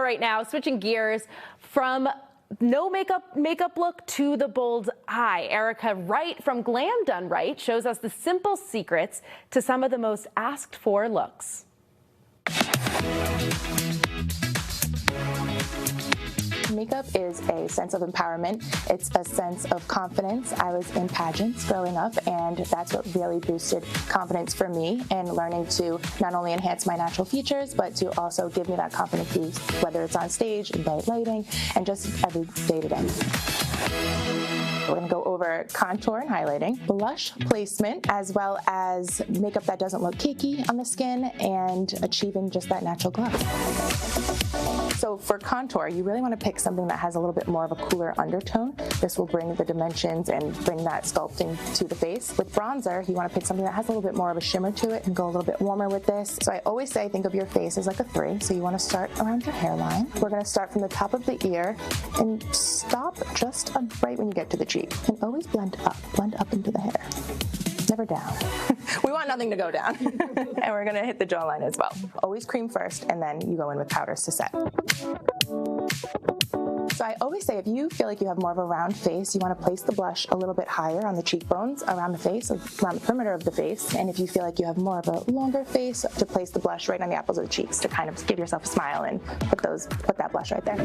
right now, switching gears from no makeup look to the bold eye. Erica Wright from Glam Done Right shows us the simple secrets to some of the most asked for looks. Makeup is a sense of empowerment. It's a sense of confidence. I was in pageants growing up, and that's what really boosted confidence for me in learning to not only enhance my natural features, but to also give me that confidence boost, whether it's on stage, in bright lighting, and just every day to day. We're going to go over contour and highlighting, blush placement, as well as makeup that doesn't look cakey on the skin, and achieving just that natural glow. So for contour, you really want to pick something that has a little bit more of a cooler undertone. This will bring the dimensions and bring that sculpting to the face. With bronzer, you want to pick something that has a little bit more of a shimmer to it and go a little bit warmer with this. So I always say think of your face as like a 3. So you want to start around your hairline. We're going to start from the top of the ear and stop just right when you get to the cheek. And always blend up into the hair. Never down. We want nothing to go down. And we're gonna hit the jawline as well. Always cream first, and then you go in with powders to set. So I always say if you feel like you have more of a round face, you want to place the blush a little bit higher on the cheekbones, around the face, around the perimeter of the face. And if you feel like you have more of a longer face, to place the blush right on the apples of the cheeks to kind of give yourself a smile and put that blush right there.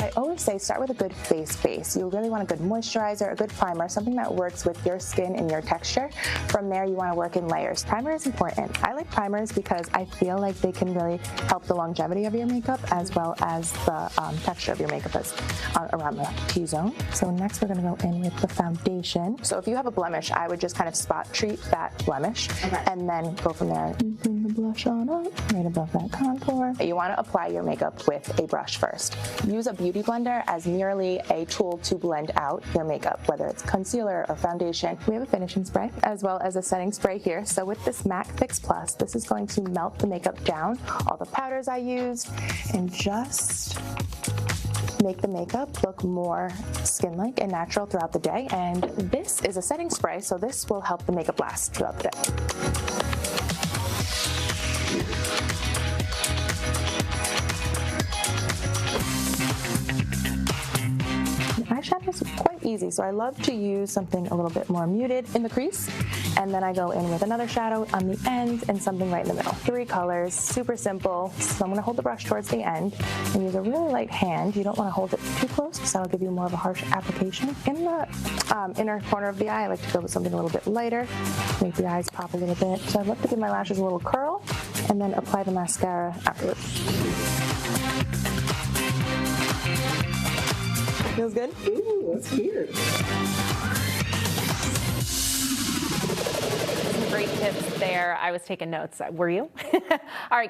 I always say start with a good face base. You really want a good moisturizer, a good primer, something that works with your skin and your texture. From there, you want to work in layers. Primer is important. I like primers because I feel like they can really help the longevity of your makeup as well as the texture of your makeup around the T-zone. So next we're going to go in with the foundation. So if you have a blemish, I would just kind of spot treat that blemish and then go from there. Bring the blush on up, right above that contour. You want to apply your makeup with a brush first. Use a beauty blender as merely a tool to blend out your makeup, whether it's concealer or foundation. We have a finishing spray as well as a setting spray here. So with this MAC Fix Plus, this is going to melt the makeup down, all the powders I used, and just make the makeup look more skin-like and natural throughout the day. And this is a setting spray, so this will help the makeup last throughout the day. Eyeshadow is quite easy, so I love to use something a little bit more muted in the crease, and then I go in with another shadow on the end and something right in the middle. 3 colors, super simple. So I'm going to hold the brush towards the end and use a really light hand. You don't want to hold it too close, so that'll give you more of a harsh application. In the inner corner of the eye, I like to go with something a little bit lighter, make the eyes pop a little bit. So I love to give my lashes a little curl and then apply the mascara afterwards. Feels good? Ooh, that's weird. Some great tips there. I was taking notes. Were you? All right.